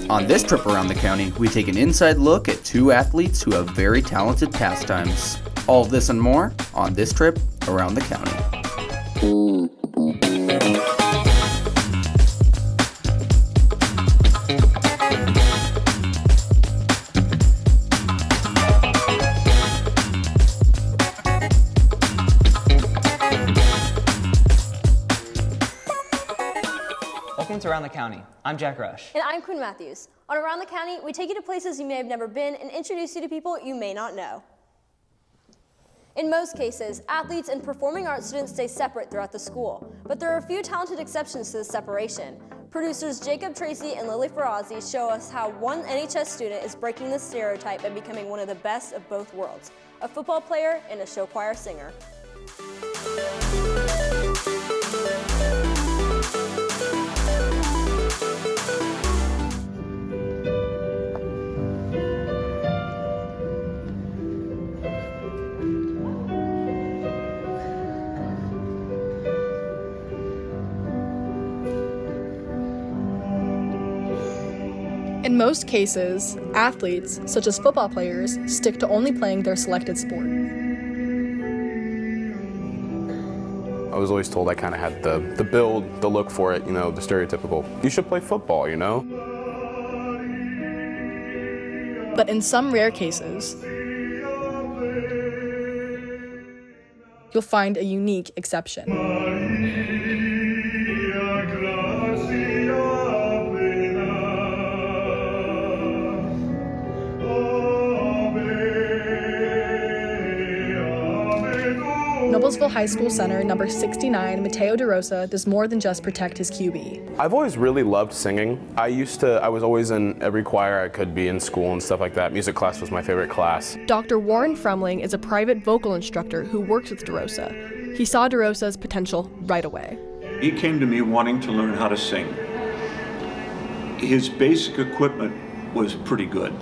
On this trip around the county, we take an inside look at two athletes who have very talented pastimes. All of this and more on this trip around the county. Welcome to Around the County. I'm Jack Rush. And I'm Quinn Matthews. On Around the County, we take you to places you may have never been and introduce you to people you may not know. In most cases, athletes and performing arts students stay separate throughout the school, but there are a few talented exceptions to this separation. Producers Jacob Tracy and Lily Ferrazzi show us how one NHS student is breaking the stereotype by becoming one of the best of both worlds, a football player and a show choir singer. In most cases, athletes, such as football players, stick to only playing their selected sport. I was always told I kind of had the build, the look for it, the stereotypical, you should play football, But in some rare cases, you'll find a unique exception. Noblesville High School center number 69, Mateo DeRosa, does more than just protect his QB. I've always really loved singing. I was always in every choir I could be in school and stuff like that. Music class was my favorite class. Dr. Warren Fremling is a private vocal instructor who works with DeRosa. He saw DeRosa's potential right away. He came to me wanting to learn how to sing. His basic equipment was pretty good.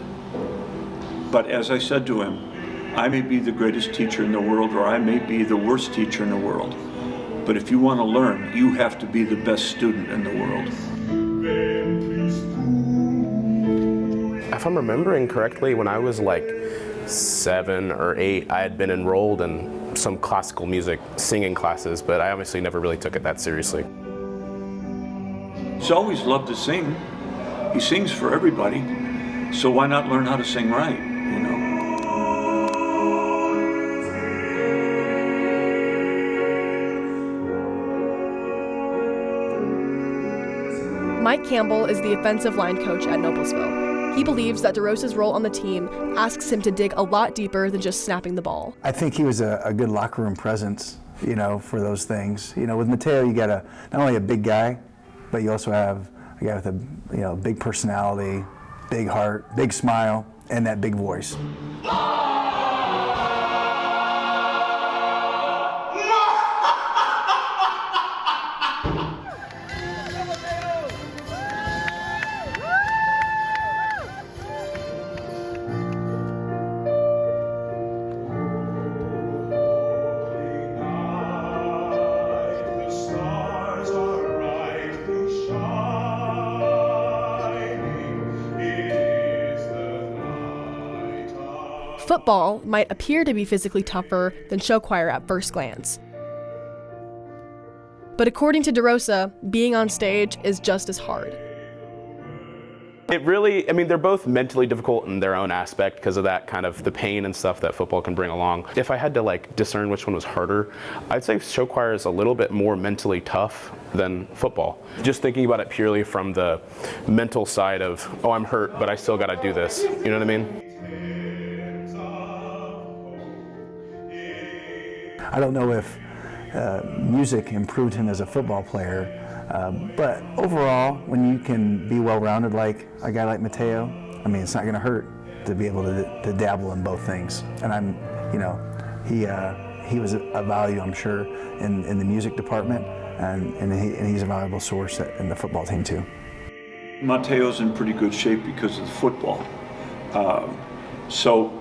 But as I said to him, I may be the greatest teacher in the world, or I may be the worst teacher in the world. But if you want to learn, you have to be the best student in the world. If I'm remembering correctly, when I was like 7 or 8, I had been enrolled in some classical music singing classes, but I obviously never really took it that seriously. He's always loved to sing. He sings for everybody, so why not learn how to sing right, Mike Campbell is the offensive line coach at Noblesville. He believes that DeRosa's role on the team asks him to dig a lot deeper than just snapping the ball. I think he was a good locker room presence, for those things. With Mateo, you got not only a big guy, but you also have a guy with a big personality, big heart, big smile, and that big voice. Football might appear to be physically tougher than show choir at first glance. But according to DeRosa, being on stage is just as hard. It really, they're both mentally difficult in their own aspect because of that kind of the pain and stuff that football can bring along. If I had to discern which one was harder, I'd say show choir is a little bit more mentally tough than football. Just thinking about it purely from the mental side of, oh, I'm hurt, but I still got to do this. You know what I mean? I don't know if music improved him as a football player, but overall, when you can be well-rounded like a guy like Mateo, it's not going to hurt to be able to dabble in both things. And he was a value, I'm sure, in the music department, and he's a valuable source in the football team too. Mateo's in pretty good shape because of the football. So,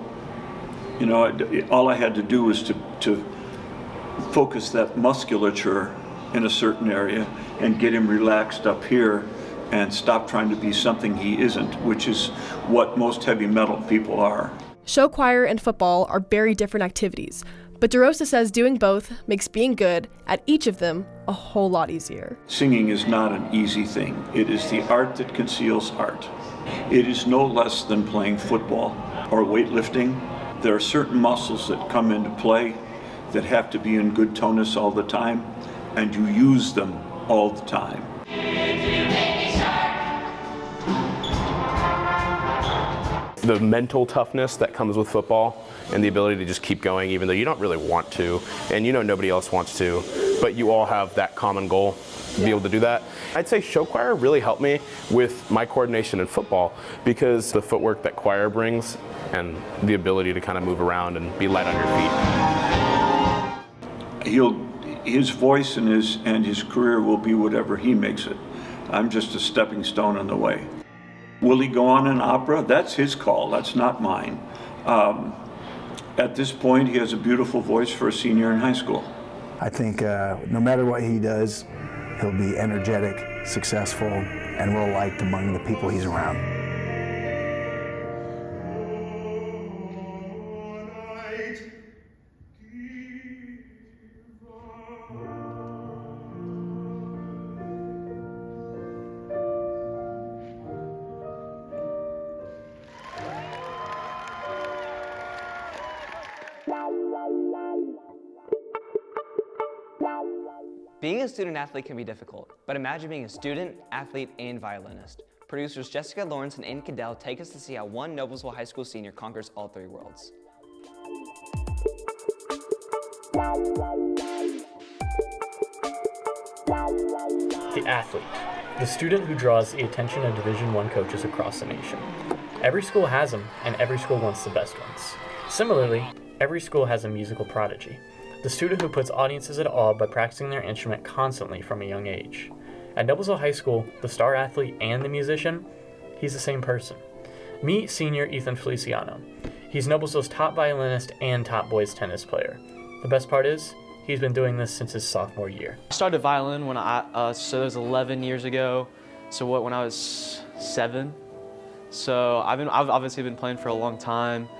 all I had to do was to focus that musculature in a certain area and get him relaxed up here and stop trying to be something he isn't, which is what most heavy metal people are. Show choir and football are very different activities, but DeRosa says doing both makes being good at each of them a whole lot easier. Singing is not an easy thing. It is the art that conceals art. It is no less than playing football or weightlifting. There are certain muscles that come into play that have to be in good tonus all the time, and you use them all the time. The mental toughness that comes with football and the ability to just keep going even though you don't really want to, and you know nobody else wants to, but you all have that common goal to be able to do that. I'd say show choir really helped me with my coordination in football because the footwork that choir brings and the ability to kind of move around and be light on your feet. His voice and his career will be whatever he makes it. I'm just a stepping stone on the way. Will he go on in opera? That's his call, that's not mine. At this point, he has a beautiful voice for a senior in high school. I think no matter what he does, he'll be energetic, successful, and well-liked among the people he's around. Being a student athlete can be difficult, but imagine being a student, athlete, and violinist. Producers Jessica Lawrence and Ann Cadell take us to see how one Noblesville High School senior conquers all three worlds. The athlete, the student who draws the attention of Division I coaches across the nation. Every school has them, and every school wants the best ones. Similarly, every school has a musical prodigy, the student who puts audiences at awe by practicing their instrument constantly from a young age. At Noblesville High School, the star athlete and the musician, he's the same person. Meet senior Ethan Feliciano. He's Noblesville's top violinist and top boys tennis player. The best part is, he's been doing this since his sophomore year. I started violin when so it was 11 years ago. So when I was 7. So I've obviously been playing for a long time.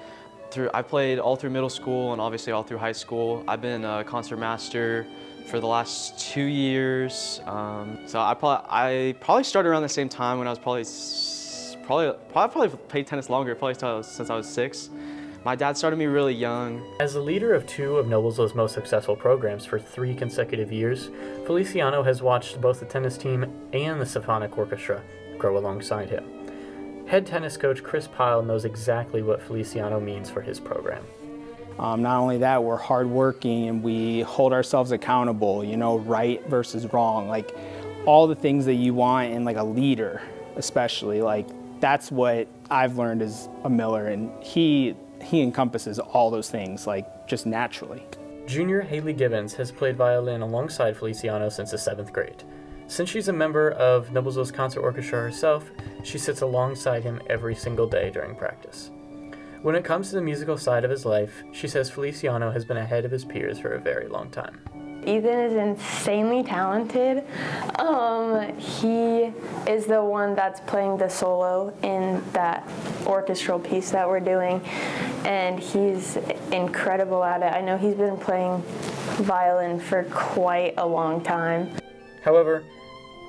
I played all through middle school and obviously all through high school. I've been a concert master for the last 2 years. So I probably started around the same time when I was probably played tennis longer, since I was 6. My dad started me really young. As the leader of 2 of Noblesville's most successful programs for 3 consecutive years, Feliciano has watched both the tennis team and the symphonic orchestra grow alongside him. Head tennis coach Chris Pyle knows exactly what Feliciano means for his program. Not only that, we're hardworking and we hold ourselves accountable, right versus wrong, like all the things that you want in like a leader, especially, like that's what I've learned as a Miller, and he encompasses all those things, like just naturally. Junior Haley Gibbons has played violin alongside Feliciano since the 7th grade. Since she's a member of Noblesville's concert orchestra herself, she sits alongside him every single day during practice. When it comes to the musical side of his life, she says Feliciano has been ahead of his peers for a very long time. Ethan is insanely talented. He is the one that's playing the solo in that orchestral piece that we're doing, and he's incredible at it. I know he's been playing violin for quite a long time. However,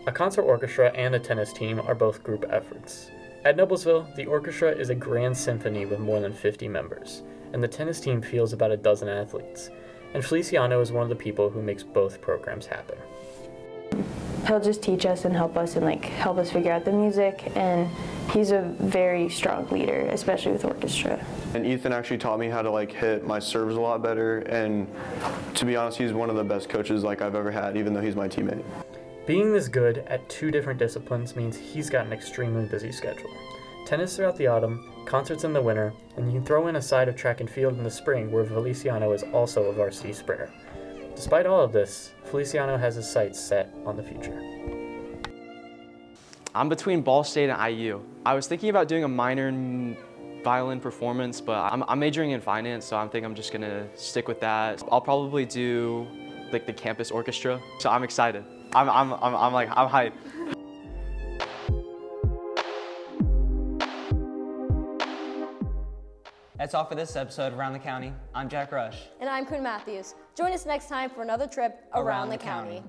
a concert orchestra and a tennis team are both group efforts. At Noblesville, the orchestra is a grand symphony with more than 50 members, and the tennis team fields about a dozen athletes. And Feliciano is one of the people who makes both programs happen. He'll just teach us and help us figure out the music, and he's a very strong leader, especially with orchestra. And Ethan actually taught me how to hit my serves a lot better, and to be honest, he's one of the best coaches I've ever had, even though he's my teammate. Being this good at 2 different disciplines means he's got an extremely busy schedule. Tennis throughout the autumn, concerts in the winter, and you can throw in a side of track and field in the spring where Feliciano is also a varsity sprinter. Despite all of this, Feliciano has his sights set on the future. I'm between Ball State and IU. I was thinking about doing a minor in violin performance, but I'm majoring in finance, so I think I'm just gonna stick with that. I'll probably do the campus orchestra, so I'm excited. I'm hyped. That's all for this episode of Around the County. I'm Jack Rush. And I'm Quinn Matthews. Join us next time for another trip around the county.